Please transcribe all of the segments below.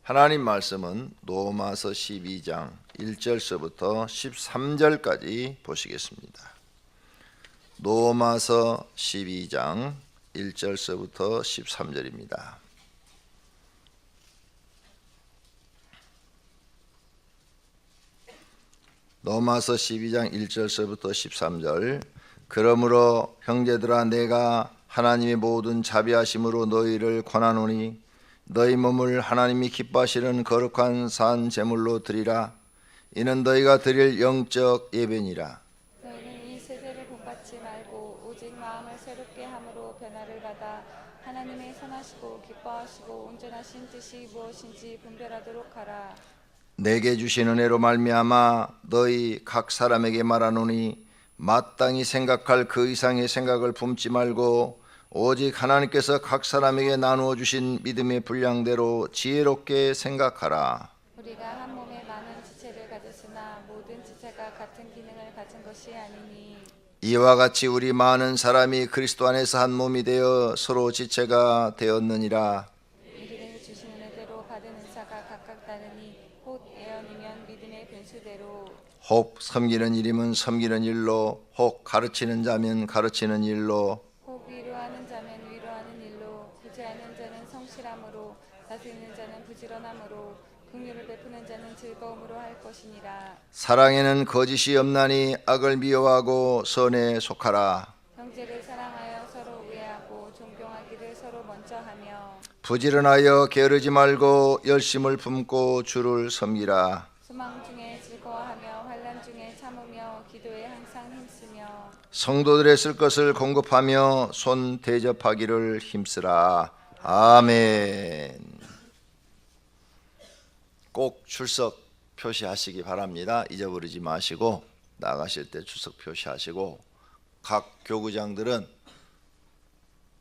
하나님 말씀은 로마서 12장 1절서부터 13절까지 보시겠습니다. 로마서 12장 1절서부터 13절입니다. 로마서 12장 1절서부터 13절. 그러므로 형제들아, 내가 하나님의 모든 자비하심으로 너희를 권하노니 너희 몸을 하나님이 기뻐하시는 거룩한 산 제물로 드리라. 이는 너희가 드릴 영적 예배니라. 너희는 이 세대를 본받지 말고 오직 마음을 새롭게 함으로 변화를 받아 하나님의 선하시고 기뻐하시고 온전하신 뜻이 무엇인지 분별하도록 하라. 내게 주신 은혜로 말미암아 너희 각 사람에게 말하노니 마땅히 생각할 그 이상의 생각을 품지 말고 오직 하나님께서 각 사람에게 나누어 주신 믿음의 분량대로 지혜롭게 생각하라. 우리가 한 몸에 많은 지체를 가졌으나 모든 지체가 같은 기능을 가진 것이 아니니 이와 같이 우리 많은 사람이 그리스도 안에서 한 몸이 되어 서로 지체가 되었느니라. 이들은 주신 은혜대로 받은 은사가 각각 다르니 혹 예언이면 믿음의 변수대로, 혹 섬기는 일이면 섬기는 일로, 혹 가르치는 자면 가르치는 일로, 혹 위로하는 자면 위로하는 일로, 구제하는 자는 성실함으로, 다스리는 자는 부지런함으로, 긍휼을 베푸는 자는 즐거움으로 할 것이니라. 사랑에는 거짓이 없나니 악을 미워하고 선에 속하라. 형제를 사랑하여 서로 우애하고 존경하기를 서로 먼저 하며 부지런하여 게으르지 말고 열심을 품고 주를 섬기라. 소망 중에 즐거워하며 환난 중에 참으며 기도에 항상 힘쓰며 성도들의 쓸 것을 공급하며 손 대접하기를 힘쓰라. 아멘. 꼭 출석 표시하시기 바랍니다. 잊어버리지 마시고 나가실 때 출석 표시하시고, 각 교구장들은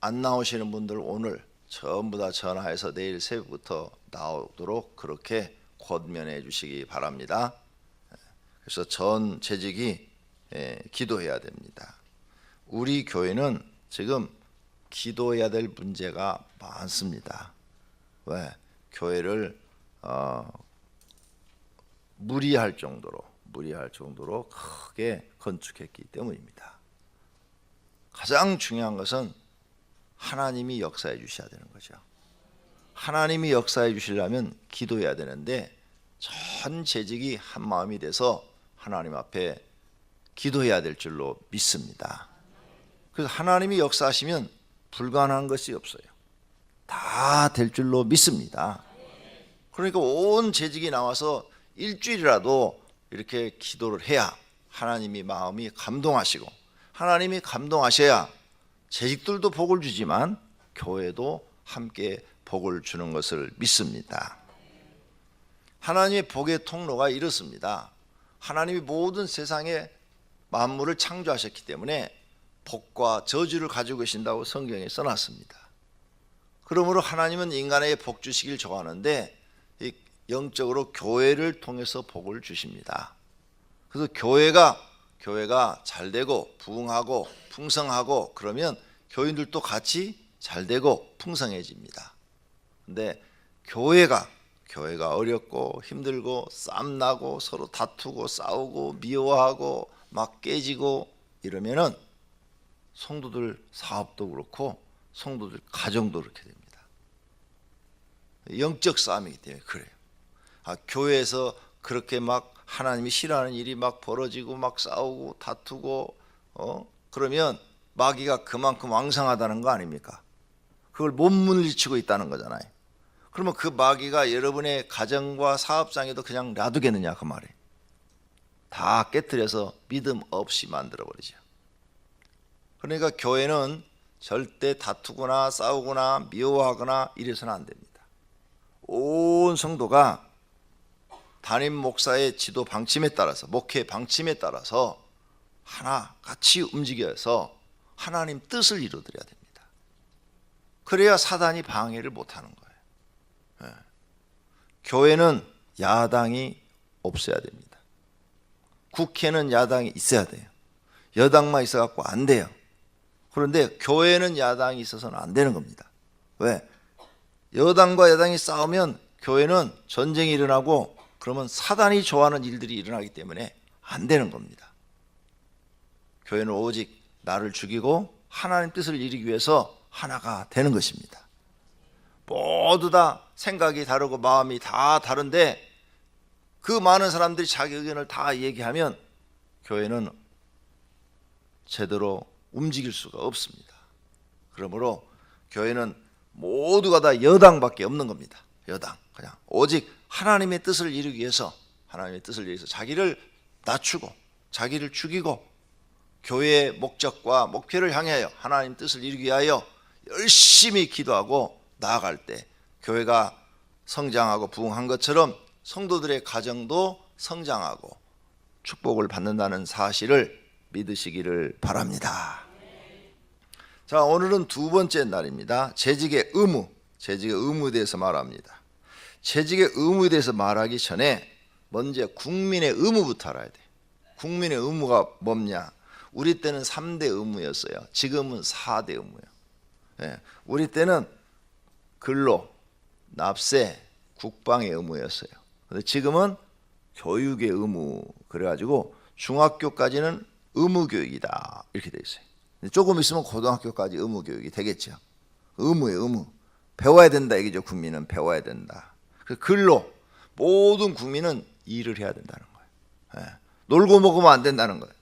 안 나오시는 분들 오늘 전부 다 전화해서 내일 새벽부터 나오도록 그렇게 권면해 주시기 바랍니다. 그래서 전 재직이 기도해야 됩니다. 우리 교회는 지금 기도해야 될 문제가 많습니다. 왜? 교회를 무리할 정도로 크게 건축했기 때문입니다. 가장 중요한 것은 하나님이 역사해 주셔야 되는 거죠. 하나님이 역사해 주시려면 기도해야 되는데 전 재직이 한 마음이 돼서 하나님 앞에 기도해야 될 줄로 믿습니다. 그래서 하나님이 역사하시면 불가능한 것이 없어요. 다 될 줄로 믿습니다. 그러니까 온 재직이 나와서 일주일이라도 이렇게 기도를 해야 하나님이 마음이 감동하시고, 하나님이 감동하셔야 재직들도 복을 주지만 교회도 함께 복을 주는 것을 믿습니다. 하나님의 복의 통로가 이렇습니다. 하나님이 모든 세상에 만물을 창조하셨기 때문에 복과 저주를 가지고 계신다고 성경에 써놨습니다. 그러므로 하나님은 인간에게 복 주시길 좋아하는데 영적으로 교회를 통해서 복을 주십니다. 그래서 교회가 잘 되고 부흥하고 풍성하고 그러면 교인들도 같이 잘 되고 풍성해집니다. 근데 교회가 어렵고 힘들고 쌈나고 서로 다투고 싸우고 미워하고 막 깨지고 이러면은 성도들 사업도 그렇고 성도들 가정도 그렇게 됩니다. 영적 싸움이기 때문에 그래요. 교회에서 그렇게 막 하나님이 싫어하는 일이 막 벌어지고 막 싸우고 다투고 그러면 마귀가 그만큼 왕성하다는 거 아닙니까? 그걸 못 물리치고 있다는 거잖아요. 그러면 그 마귀가 여러분의 가정과 사업장에도 그냥 놔두겠느냐 그 말이에요. 다 깨트려서 믿음 없이 만들어버리죠. 그러니까 교회는 절대 다투거나 싸우거나 미워하거나 이래서는 안 됩니다. 온 성도가 담임 목사의 지도 방침에 따라서, 목회 방침에 따라서 하나 같이 움직여서 하나님 뜻을 이루어드려야 됩니다. 그래야 사단이 방해를 못하는 거예요. 교회는 야당이 없어야 됩니다. 국회는 야당이 있어야 돼요. 여당만 있어갖고 안 돼요. 그런데 교회는 야당이 있어서는 안 되는 겁니다. 왜? 여당과 야당이 싸우면 교회는 전쟁이 일어나고 그러면 사단이 좋아하는 일들이 일어나기 때문에 안 되는 겁니다. 교회는 오직 나를 죽이고 하나님 뜻을 이루기 위해서 하나가 되는 것입니다. 모두 다 생각이 다르고 마음이 다 다른데 그 많은 사람들이 자기 의견을 다 얘기하면 교회는 제대로 움직일 수가 없습니다. 그러므로 교회는 모두가 다 여당밖에 없는 겁니다. 여당. 그냥 오직 하나님의 뜻을 이루기 위해서 자기를 낮추고 자기를 죽이고 교회의 목적과 목표를 향하여 하나님 뜻을 이루기 위하여 열심히 기도하고 나아갈 때 교회가 성장하고 부흥한 것처럼 성도들의 가정도 성장하고 축복을 받는다는 사실을 믿으시기를 바랍니다. 자, 오늘은 두 번째 날입니다. 재직의 의무에 대해서 말합니다. 재직의 의무에 대해서 말하기 전에 먼저 국민의 의무부터 알아야 돼. 국민의 의무가 뭐냐? 우리 때는 3대 의무였어요. 지금은 4대 의무예요. 예, 우리 때는 근로, 납세, 국방의 의무였어요. 근데 지금은 교육의 의무, 그래가지고 중학교까지는 의무교육이다 이렇게 돼 있어요. 조금 있으면 고등학교까지 의무교육이 되겠죠. 의무예요, 의무. 배워야 된다 이거죠. 국민은 배워야 된다. 근로, 모든 국민은 일을 해야 된다는 거예요. 예. 놀고 먹으면 안 된다는 거예요.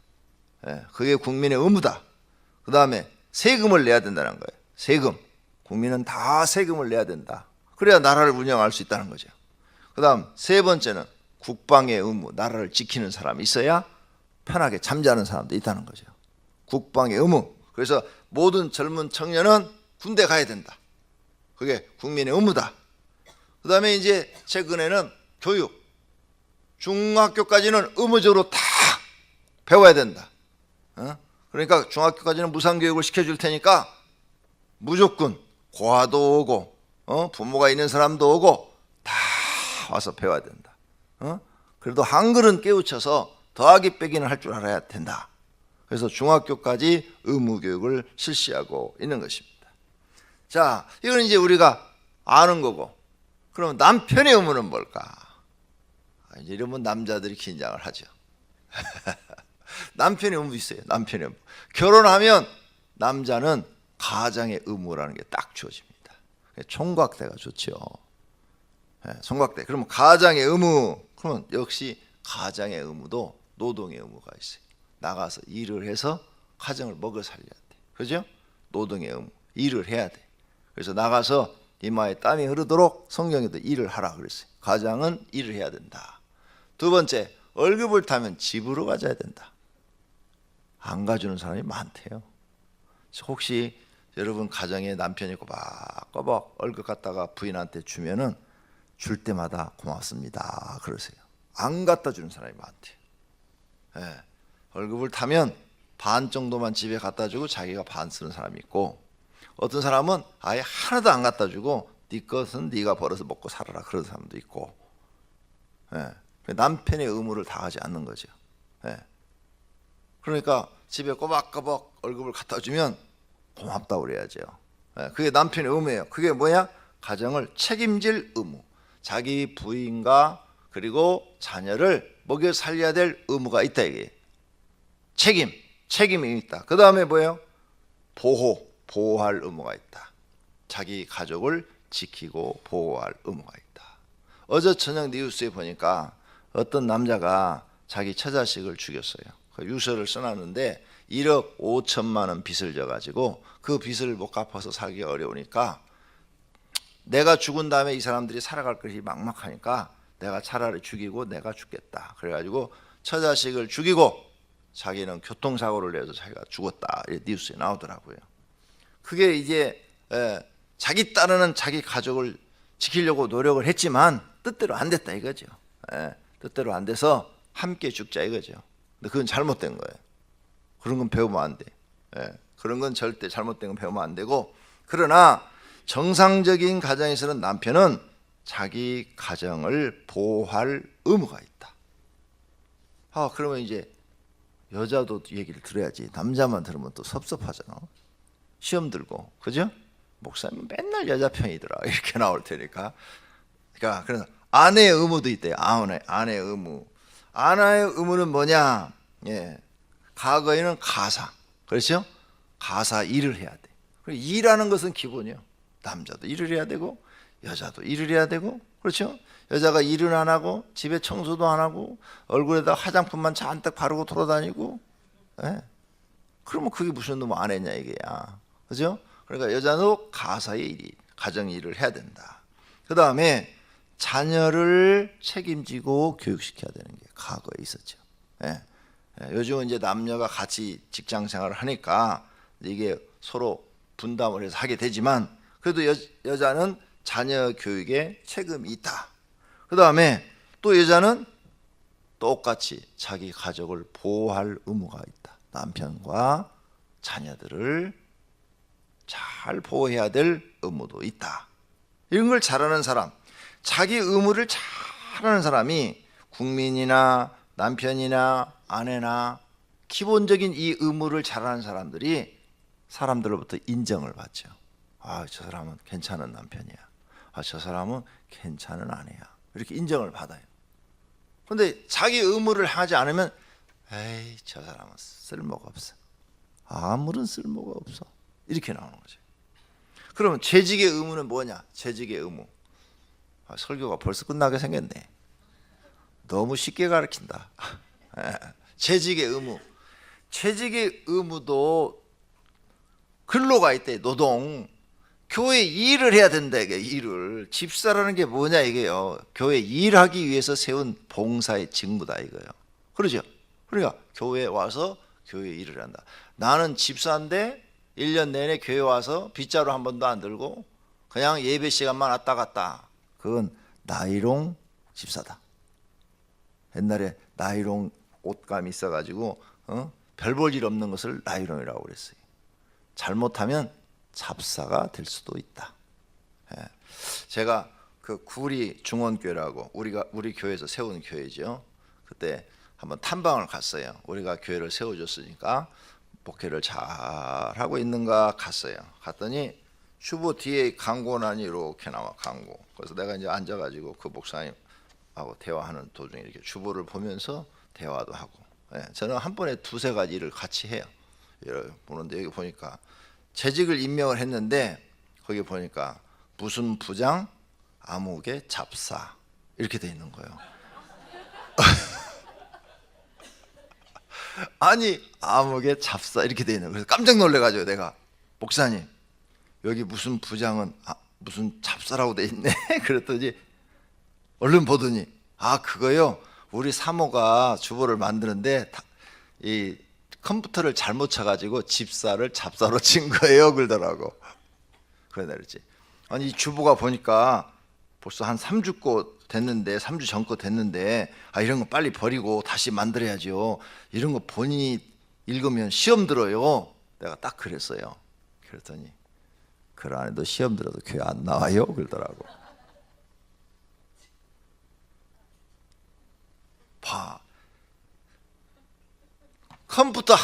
예. 그게 국민의 의무다. 그 다음에 세금을 내야 된다는 거예요. 세금. 국민은 다 세금을 내야 된다. 그래야 나라를 운영할 수 있다는 거죠. 그 다음 세 번째는 국방의 의무. 나라를 지키는 사람이 있어야 편하게 잠자는 사람도 있다는 거죠. 국방의 의무. 그래서 모든 젊은 청년은 군대 가야 된다. 그게 국민의 의무다. 그 다음에 이제 최근에는 교육. 중학교까지는 의무적으로 다 배워야 된다. 그러니까 중학교까지는 무상교육을 시켜줄 테니까 무조건 고아도 오고 부모가 있는 사람도 오고 다 와서 배워야 된다. 그래도 한글은 깨우쳐서 더하기 빼기는 할 줄 알아야 된다. 그래서 중학교까지 의무교육을 실시하고 있는 것입니다. 자, 이건 이제 우리가 아는 거고, 그럼 남편의 의무는 뭘까? 이제 이러면 남자들이 긴장을 하죠. 남편의 의무 있어요. 남편의 의무. 결혼하면 남자는 가장의 의무라는 게 딱 주어집니다. 총각대가 좋죠. 총각대. 그러면 가장의 의무. 그러면 역시 가장의 의무도 노동의 의무가 있어요. 나가서 일을 해서 가정을 먹여 살려야 돼. 그죠? 노동의 의무. 일을 해야 돼. 그래서 나가서 이마에 땀이 흐르도록 성경에도 일을 하라 그랬어요. 가장은 일을 해야 된다. 두 번째, 월급을 타면 집으로 가져야 된다. 안 가주는 사람이 많대요. 혹시 여러분 가정에 남편이 꼬박꼬박 월급 갖다가 부인한테 주면은 줄 때마다 고맙습니다 그러세요. 안 갖다 주는 사람이 많대요. 예, 월급을 타면 반 정도만 집에 갖다 주고 자기가 반 쓰는 사람이 있고, 어떤 사람은 아예 하나도 안 갖다 주고 네 것은 네가 벌어서 먹고 살아라 그런 사람도 있고. 예, 남편의 의무를 다하지 않는 거죠. 예. 그러니까 집에 꼬박꼬박 월급을 갖다 주면 고맙다고 그래야죠. 예, 그게 남편의 의무예요. 그게 뭐야? 가정을 책임질 의무. 자기 부인과 그리고 자녀를 먹여 살려야 될 의무가 있다 이게. 책임이 있다. 그 다음에 뭐예요? 보호할 의무가 있다. 자기 가족을 지키고 보호할 의무가 있다. 어제 저녁 뉴스에 보니까 어떤 남자가 자기 처자식을 죽였어요. 그 유서를 써놨는데 1억 5천만 원 빚을 져가지고 그 빚을 못 갚아서 살기 어려우니까 내가 죽은 다음에 이 사람들이 살아갈 것이 막막하니까 내가 차라리 죽이고 내가 죽겠다. 그래가지고 처자식을 죽이고 자기는 교통사고를 내서 자기가 죽었다. 이렇게 뉴스에 나오더라고요. 그게 이제 자기 딸은 자기 가족을 지키려고 노력을 했지만 뜻대로 안 됐다 이거죠. 뜻대로 안 돼서 함께 죽자 이거죠. 근데 그건 잘못된 거예요. 그런 건 배우면 안 돼. 그런 건 절대 잘못된 건 배우면 안 되고, 그러나 정상적인 가정에서는 남편은 자기 가정을 보호할 의무가 있다. 그러면 이제 여자도 얘기를 들어야지. 남자만 들으면 또 섭섭하잖아. 시험 들고, 그죠? 목사님 맨날 여자 편이더라 이렇게 나올 테니까 그러니까 그래서 아내의 의무도 있대요. 아내의 의무. 아내의 의무는 뭐냐? 예. 과거에는 가사. 그렇죠? 가사 일을 해야 돼. 그리고 일하는 것은 기본이에요. 남자도 일을 해야 되고 여자도 일을 해야 되고 그렇죠? 여자가 일은 안 하고 집에 청소도 안 하고 얼굴에다 화장품만 잔뜩 바르고 돌아다니고 예. 그러면 그게 무슨 놈 아내냐 이게야. 그죠? 그러니까 여자도 가사의 일이 가정 일을 해야 된다. 그 다음에 자녀를 책임지고 교육시켜야 되는 게 과거에 있었죠. 예. 요즘은 이제 남녀가 같이 직장 생활을 하니까 이게 서로 분담을 해서 하게 되지만 그래도 여자는 자녀 교육에 책임이 있다. 그 다음에 또 여자는 똑같이 자기 가족을 보호할 의무가 있다. 남편과 자녀들을 잘 보호해야 될 의무도 있다. 이런 걸 잘하는 사람, 자기 의무를 잘하는 사람이 국민이나 남편이나 아내나 기본적인 이 의무를 잘하는 사람들이 사람들로부터 인정을 받죠. 아, 저 사람은 괜찮은 남편이야. 아, 저 사람은 괜찮은 아내야. 이렇게 인정을 받아요. 그런데 자기 의무를 하지 않으면 에이, 저 사람은 쓸모가 없어. 아무런 쓸모가 없어. 이렇게 나오는 거죠. 그러면 재직의 의무는 뭐냐? 재직의 의무. 아, 설교가 벌써 끝나게 생겼네. 너무 쉽게 가르친다. 재직의 의무. 재직의 의무도 근로가 있대. 노동. 교회 일을 해야 된다. 이게 일을. 집사라는 게 뭐냐 이게요. 교회 일하기 위해서 세운 봉사의 직무다 이거예요. 그러죠? 그러니까 교회에 와서 교회 일을 한다. 나는 집사인데 1년 내내 교회 와서 빗자루 한 번도 안 들고 그냥 예배 시간만 왔다 갔다. 그건 나이롱 집사다. 옛날에 나이롱 옷감이 있어가지고 별 볼 일 없는 것을 나이롱이라고 그랬어요. 잘못하면 잡사가 될 수도 있다. 예. 제가 그 구리 중원교회라고 우리 교회에서 세운 교회죠. 그때 한번 탐방을 갔어요. 우리가 교회를 세워줬으니까 목회를 잘 하고 있는가 갔어요. 갔더니 주보 뒤에 광고란이 이렇게 나와 광고. 그래서 내가 이제 앉아가지고 그 목사님하고 대화하는 도중에 이렇게 주보를 보면서 대화도 하고. 예. 저는 한 번에 두세 가지 일을 같이 해요. 이렇게 보는데 여기 보니까 재직을 임명을 했는데 거기 보니까 무슨 부장, 아무개 잡사 이렇게 돼 있는 거예요. 아니 아무개 잡사 이렇게 돼 있는 거예요. 그래서 깜짝 놀래가지고 내가 목사님 여기 무슨 부장은 무슨 잡사라고 돼 있네. 그랬더니 얼른 보더니 아 그거요 우리 사모가 주보를 만드는데 이 컴퓨터를 잘못 쳐가지고 집사를 잡사로 친 거예요 그러더라고. 그래 그랬지. 아니 이 주보가 보니까 벌써 한 3주 거 됐는데 3주 전 거 됐는데 아 이런 거 빨리 버리고 다시 만들어야죠. 이런 거 본인이 읽으면 시험 들어요. 내가 딱 그랬어요. 그랬더니 그 안에도 시험 들어도 교회 안 나와요 그러더라고. 봐. 컴퓨터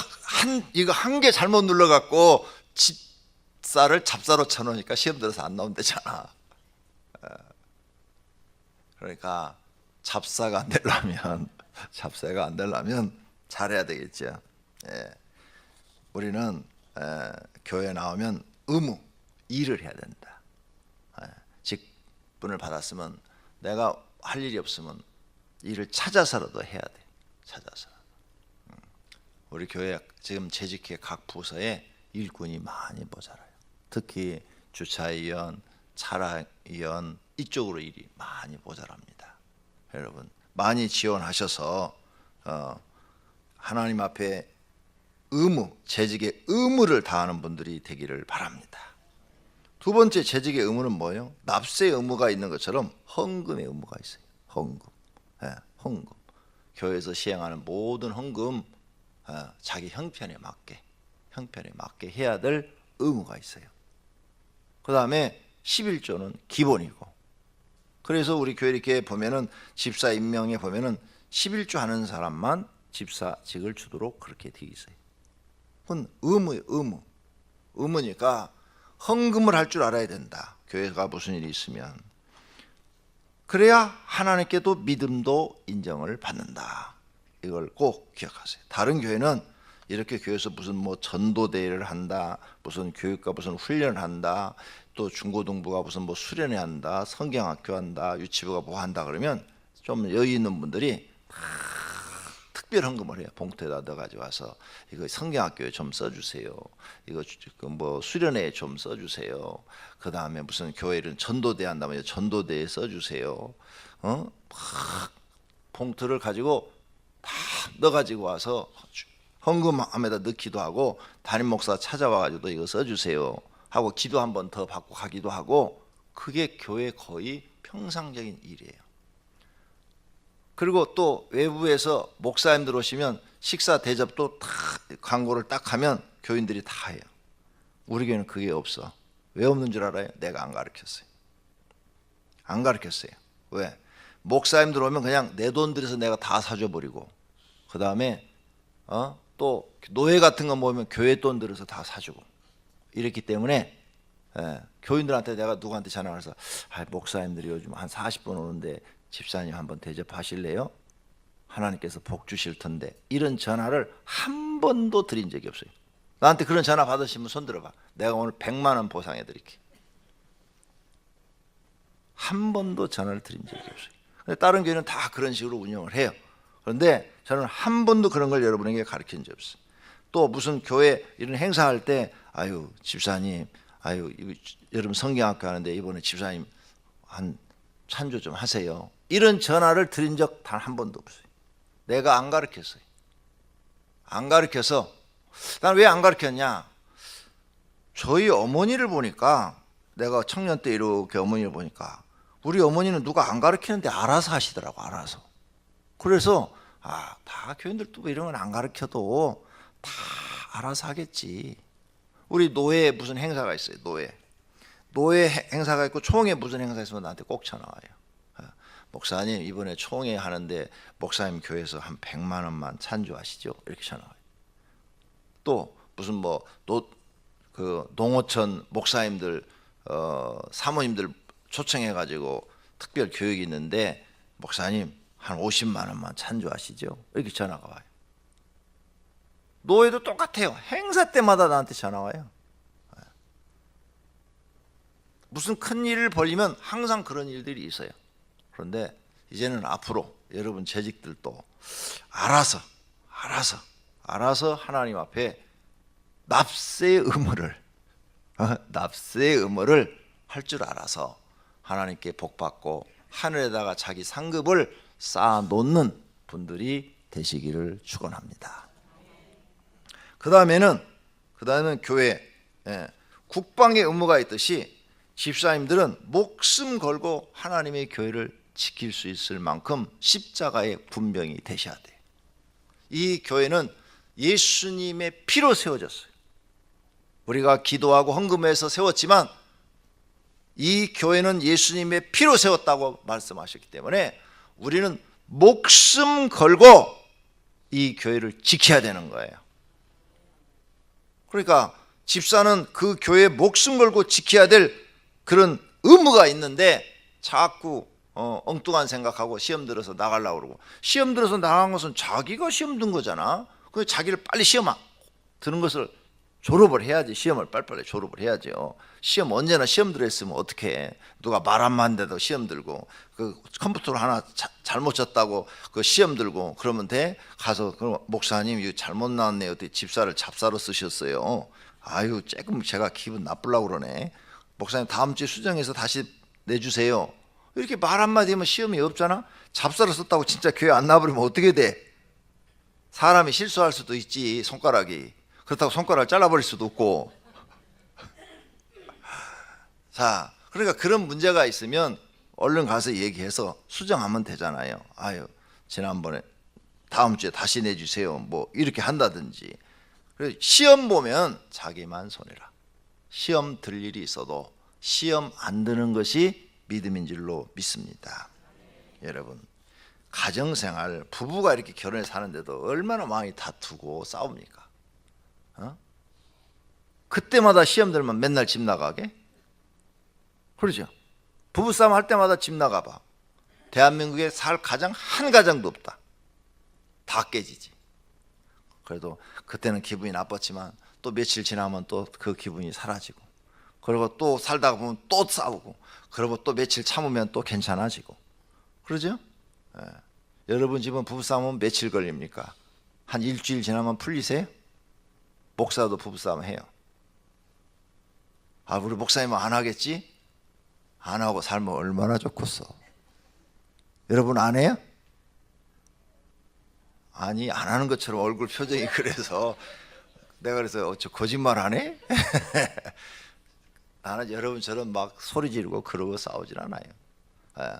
이거 한 개 잘못 눌러갖고 집사를 잡사로 쳐놓으니까 시험 들어서 안 나온대잖아. 그러니까 잡사가 안 되려면 잘해야 되겠죠. 예. 우리는 교회 나오면 의무 일을 해야 된다. 직분을 받았으면 내가 할 일이 없으면 일을 찾아서라도 해야 돼. 찾아서. 우리 교회 지금 재직회 각 부서에 일꾼이 많이 모자라요. 특히 주차위원, 차량위원 이쪽으로 일이 많이 모자랍니다. 여러분 많이 지원하셔서 하나님 앞에 의무, 재직의 의무를 다하는 분들이 되기를 바랍니다. 두 번째 재직의 의무는 뭐예요? 납세의 의무가 있는 것처럼 헌금의 의무가 있어요. 헌금. 예, 헌금. 교회에서 시행하는 모든 헌금 자기 형편에 맞게 해야 될 의무가 있어요. 그 다음에 11조는 기본이고 그래서 우리 교회 이렇게 보면은 집사 임명에 보면은 11조 하는 사람만 집사직을 주도록 그렇게 되어 있어요. 그건 의무예요. 의무니까 헌금을 할 줄 알아야 된다. 교회가 무슨 일이 있으면 그래야 하나님께도 믿음도 인정을 받는다. 이걸 꼭 기억하세요. 다른 교회는 이렇게 교회에서 무슨 뭐 전도대회를 한다, 무슨 교육과 무슨 훈련을 한다, 또 중고등부가 무슨 뭐 수련회 한다, 성경학교 한다, 유치부가 뭐 한다 그러면 좀 여유 있는 분들이 다 특별 헌금을 해요. 봉투에다 넣어가지고 와서 이거 성경학교에 좀 써주세요. 이거 뭐 수련회에 좀 써주세요. 그 다음에 무슨 교회를 전도대 한다면 전도대에 써주세요. 막 봉투를 가지고 다 넣어가지고 와서 헌금함에다 넣기도 하고 담임 목사 찾아와가지고 이거 써주세요 하고 기도 한 번 더 받고 가기도 하고, 그게 교회 거의 평상적인 일이에요. 그리고 또 외부에서 목사님들 오시면 식사 대접도 다 광고를 딱 하면 교인들이 다 해요. 우리 교회는 그게 없어. 왜 없는 줄 알아요? 내가 안 가르쳤어요. 안 가르쳤어요. 왜? 목사님들 오면 그냥 내 돈 들여서 내가 다 사줘 버리고, 그 다음에 또 노예 같은 거 모으면 교회 돈 들여서 다 사주고 이랬기 때문에 교인들한테 내가 누구한테 전화를 해서 목사님들이 요즘 한 40분 오는데 집사님 한번 대접하실래요? 하나님께서 복 주실 텐데, 이런 전화를 한 번도 드린 적이 없어요. 나한테 그런 전화 받으시면 손 들어봐. 내가 오늘 100만 원 보상해 드릴게. 한 번도 전화를 드린 적이 없어요. 다른 교회는 다 그런 식으로 운영을 해요. 그런데 저는 한 번도 그런 걸 여러분에게 가르친 적이 없어요. 또 무슨 교회 이런 행사할 때 아유 집사님, 아유 여러분 성경학교 하는데 이번에 집사님 한 찬조 좀 하세요, 이런 전화를 드린 적 단 한 번도 없어요. 내가 안 가르쳤어요. 안 가르쳐서. 난 왜 안 가르쳤냐, 저희 어머니를 보니까, 내가 청년 때 이렇게 어머니를 보니까 우리 어머니는 누가 안 가르치는데 알아서 하시더라고. 알아서. 그래서 다 교인들도 이런 건 안 가르쳐도 다 알아서 하겠지. 우리 노예 무슨 행사가 있어요. 노예 행사가 있고 총회 무슨 행사 있으면 나한테 꼭 전화 와요. 목사님 이번에 총회 하는데 목사님 교회에서 한 100만 원만 찬조하시죠, 이렇게 전화 와요. 또 무슨 뭐 그 농어촌 목사님들 사모님들 초청해 가지고 특별 교육이 있는데 목사님 한 50만 원만 찬조하시죠, 이렇게 전화가 와요. 노예도 똑같아요. 행사 때마다 나한테 전화 와요. 무슨 큰 일을 벌리면 항상 그런 일들이 있어요. 그런데 이제는 앞으로 여러분 재직들도 알아서 하나님 앞에 납세의 의무를 할 줄 알아서 하나님께 복받고 하늘에다가 자기 상급을 쌓아놓는 분들이 되시기를 축원합니다. 그 다음에는 교회 국방의 의무가 있듯이 집사님들은 목숨 걸고 하나님의 교회를 지킬 수 있을 만큼 십자가의 분병이 되셔야 돼요. 이 교회는 예수님의 피로 세워졌어요. 우리가 기도하고 헌금해서 세웠지만 이 교회는 예수님의 피로 세웠다고 말씀하셨기 때문에 우리는 목숨 걸고 이 교회를 지켜야 되는 거예요. 그러니까 집사는 그 교회에 목숨 걸고 지켜야 될 그런 의무가 있는데 자꾸 엉뚱한 생각하고 시험 들어서 나가려고 그러고, 시험 들어서 나간 것은 자기가 시험 든 거잖아. 그 자기를 빨리 시험 드는 것을 졸업을 해야지. 시험을 빨리빨리 졸업을 해야죠. 시험 언제나 시험 들었으면 어떻게 누가 말 한마디인데도 시험 들고, 그 컴퓨터로 하나 잘못 쳤다고 그 시험 들고 그러면 돼? 가서 그럼 목사님 이거 잘못 나왔네요. 어떻게 집사를 잡사로 쓰셨어요? 아유 조금 제가 기분 나쁘려고 그러네. 목사님 다음 주에 수정해서 다시 내주세요. 이렇게 말 한마디 하면 시험이 없잖아. 잡사로 썼다고 진짜 교회 안 나와버리면 어떻게 돼? 사람이 실수할 수도 있지. 손가락이 그렇다고 손가락을 잘라버릴 수도 없고. 자, 그러니까 그런 문제가 있으면 얼른 가서 얘기해서 수정하면 되잖아요. 아유 지난번에 다음 주에 다시 내주세요, 뭐 이렇게 한다든지. 그래서 시험 보면 자기만 손해라. 시험 들 일이 있어도 시험 안 드는 것이 믿음인 줄로 믿습니다. 여러분 가정생활, 부부가 이렇게 결혼해 사는데도 얼마나 많이 다투고 싸웁니까? 그때마다 시험 들면 맨날 집 나가게? 그러죠. 부부싸움 할 때마다 집 나가봐. 대한민국에 살 가정 한 가정도 없다. 다 깨지지. 그래도 그때는 기분이 나빴지만 또 며칠 지나면 또 그 기분이 사라지고, 그리고 또 살다가 보면 또 싸우고, 그리고 또 며칠 참으면 또 괜찮아지고, 그러죠? 예. 여러분 집은 부부싸움은 며칠 걸립니까? 한 일주일 지나면 풀리세요? 목사도 부부싸움 해요. 아, 우리 목사님은 안 하겠지? 안 하고 살면 얼마나 좋겠어. 여러분 안 해요? 아니, 안 하는 것처럼 얼굴 표정이 그래서 내가 그래서 저 거짓말 안 해? 나는 여러분처럼 막 소리 지르고 그러고 싸우질 않아요. 예.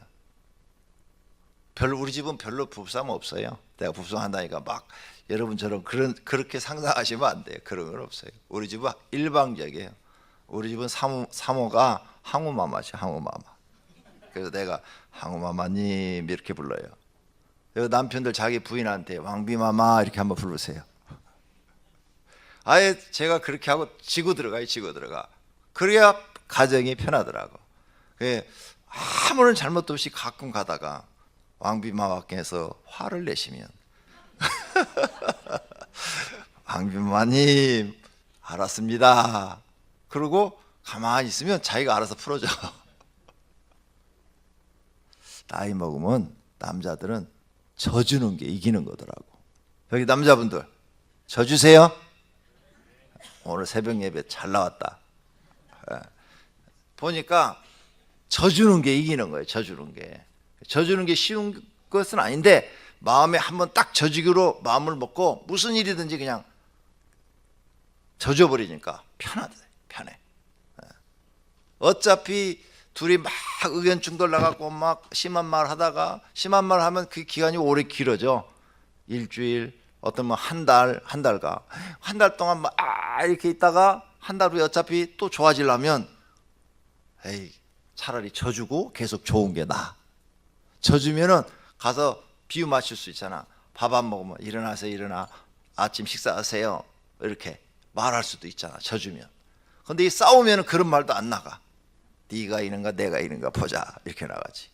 별로 우리 집은 별로 부부싸움 없어요. 내가 부부싸움 한다니까 막 여러분처럼 그렇게 상상하시면 안 돼요. 그런 건 없어요. 우리 집은 일방적이에요. 우리 집은 사모가 항우마마죠. 항우마마. 그래서 내가 항우마마님 이렇게 불러요. 남편들 자기 부인한테 왕비마마 이렇게 한번 부르세요. 아예 제가 그렇게 하고 지고 들어가요. 지고 들어가. 그래야 가정이 편하더라고. 아무런 잘못도 없이 가끔 가다가 왕비마마께서 화를 내시면 왕비마마님 알았습니다. 그러고 가만히 있으면 자기가 알아서 풀어줘. 나이 먹으면 남자들은 져주는 게 이기는 거더라고. 여기 남자분들 져주세요. 오늘 새벽 예배 잘 나왔다. 보니까 져주는 게 이기는 거예요. 져주는 게 쉬운 것은 아닌데 마음에 한번 딱 져주기로 마음을 먹고 무슨 일이든지 그냥 져줘버리니까 편해. 어차피 둘이 막 의견 충돌 나갖고 막 심한 말 하다가 심한 말 하면 그 기간이 오래 길어져. 일주일, 어떤 뭐 한 달 동안 막 이렇게 있다가 한 달 후에 어차피 또 좋아지려면 에이 차라리 져주고 계속 좋은 게 나아. 져주면은 가서 비유 맞출 수 있잖아. 밥 안 먹으면 일어나 아침 식사하세요 이렇게 말할 수도 있잖아. 져주면. 근데 이 싸우면은 그런 말도 안 나가. 네가 이는가 내가 이는가 보자 이렇게 나가지.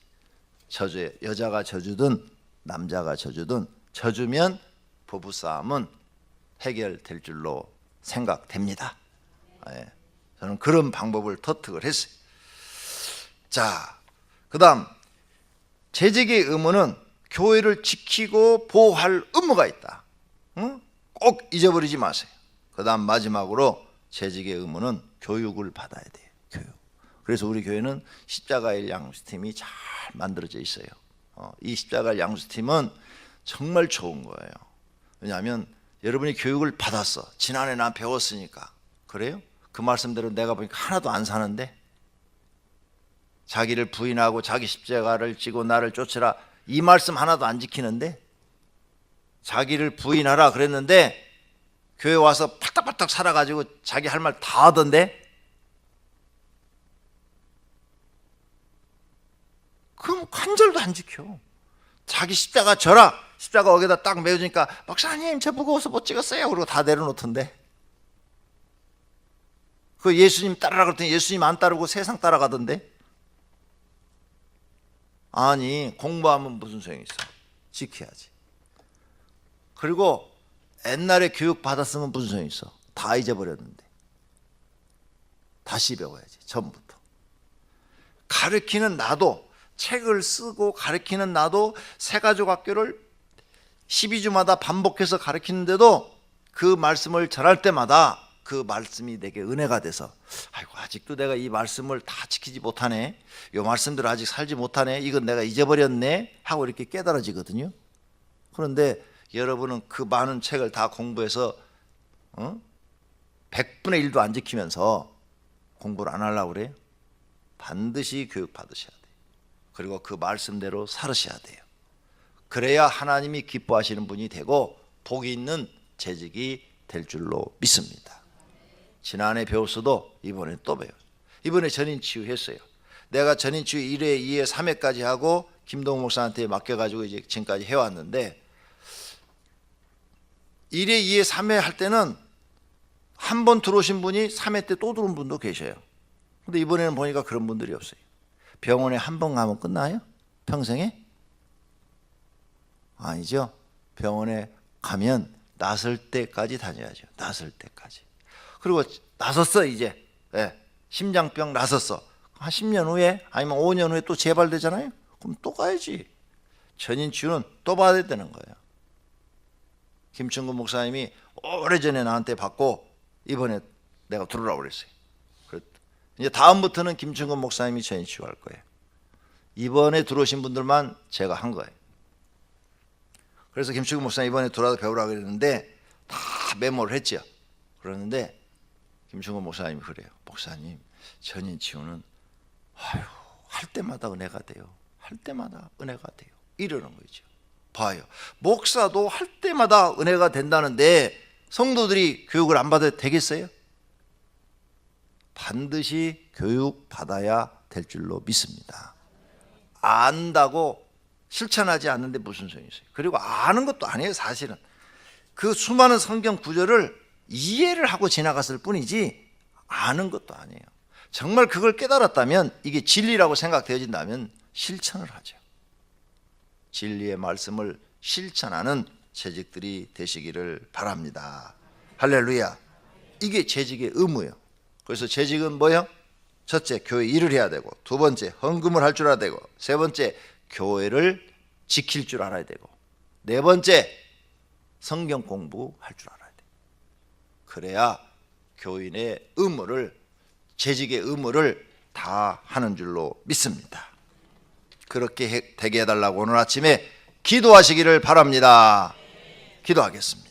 여자가 져주든 남자가 져주든 져주면 부부싸움은 해결될 줄로 생각됩니다. 예. 저는 그런 방법을 터득을 했어요. 자, 그 다음 재직의 의무는 교회를 지키고 보호할 의무가 있다. 응? 꼭 잊어버리지 마세요. 그 다음 마지막으로 재직의 의무는 교육을 받아야 돼요. 교육. 그래서 우리 교회는 십자가의 양수팀이 잘 만들어져 있어요. 이 십자가의 양수팀은 정말 좋은 거예요. 왜냐하면 여러분이 교육을 받았어. 지난해 난 배웠으니까. 그래요? 그 말씀대로 내가 보니까 하나도 안 사는데, 자기를 부인하고 자기 십자가를 지고 나를 쫓으라 이 말씀 하나도 안 지키는데, 자기를 부인하라 그랬는데 교회 와서 팔딱팔딱 살아가지고 자기 할 말 다 하던데, 그럼 관절도 안 지켜. 자기 십자가 져라, 십자가 어깨에다 딱 메워주니까 목사님 저 무거워서 못 찍었어요 그러고 다 내려놓던데, 그 예수님 따르라 그랬더니 예수님 안 따르고 세상 따라가던데. 아니 공부하면 무슨 소용이 있어. 지켜야지. 그리고 옛날에 교육 받았으면 무슨 소용이 있어. 다 잊어버렸는데 다시 배워야지. 처음부터. 가르치는 나도, 책을 쓰고 가르치는 나도 새가족 학교를 12주마다 반복해서 가르치는데도 그 말씀을 전할 때마다 그 말씀이 내게 은혜가 돼서, 아이고 아직도 내가 이 말씀을 다 지키지 못하네, 이 말씀대로 아직 살지 못하네, 이건 내가 잊어버렸네 하고 이렇게 깨달아지거든요. 그런데 여러분은 그 많은 책을 다 공부해서 100분의 1도 안 지키면서 공부를 안 하려고 그래요? 반드시 교육받으셔야 돼요. 그리고 그 말씀대로 살으셔야 돼요. 그래야 하나님이 기뻐하시는 분이 되고 복이 있는 재직이 될 줄로 믿습니다. 지난해 배웠어도 이번에 또 배워요. 이번에 전인치유했어요. 내가 전인치유 1회, 2회, 3회까지 하고 김동욱 목사한테 맡겨가지고 이제 지금까지 해왔는데, 1회, 2회, 3회 할 때는 한 번 들어오신 분이 3회 때 또 들어온 분도 계셔요. 근데 이번에는 보니까 그런 분들이 없어요. 병원에 한 번 가면 끝나요? 평생에? 아니죠. 병원에 가면 나설 때까지 다녀야죠. 나설 때까지. 그리고 나섰어 이제. 예, 심장병 나섰어. 한 10년 후에 아니면 5년 후에 또 재발되잖아요. 그럼 또 가야지. 전인치유는 또 받아야 되는 거예요. 김충근 목사님이 오래전에 나한테 받고 이번에 내가 들으라고 그랬어요. 이제 다음부터는 김충근 목사님이 전인치유할 거예요. 이번에 들어오신 분들만 제가 한 거예요. 그래서 김충근 목사님 이번에 들어와서 배우라고 그랬는데 다 메모를 했죠. 그러는데 김충근 목사님이 그래요. 목사님, 전인치유는 할 때마다 은혜가 돼요. 할 때마다 은혜가 돼요. 이러는 거죠. 봐요. 목사도 할 때마다 은혜가 된다는데 성도들이 교육을 안 받아도 되겠어요? 반드시 교육 받아야 될 줄로 믿습니다. 안다고 실천하지 않는데 무슨 소용이 있어요? 그리고 아는 것도 아니에요. 사실은 그 수많은 성경 구절을 이해를 하고 지나갔을 뿐이지 아는 것도 아니에요. 정말 그걸 깨달았다면 이게 진리라고 생각되어진다면 실천을 하죠. 진리의 말씀을 실천하는 재직들이 되시기를 바랍니다. 할렐루야. 이게 재직의 의무예요. 그래서 재직은 뭐예요? 첫째, 교회 일을 해야 되고, 두 번째, 헌금을 할 줄 알아야 되고, 세 번째, 교회를 지킬 줄 알아야 되고, 네 번째, 성경 공부할 줄 알아야 돼요. 그래야 교인의 의무를, 재직의 의무를 다 하는 줄로 믿습니다. 그렇게 되게 해달라고 오늘 아침에 기도하시기를 바랍니다. 기도하겠습니다.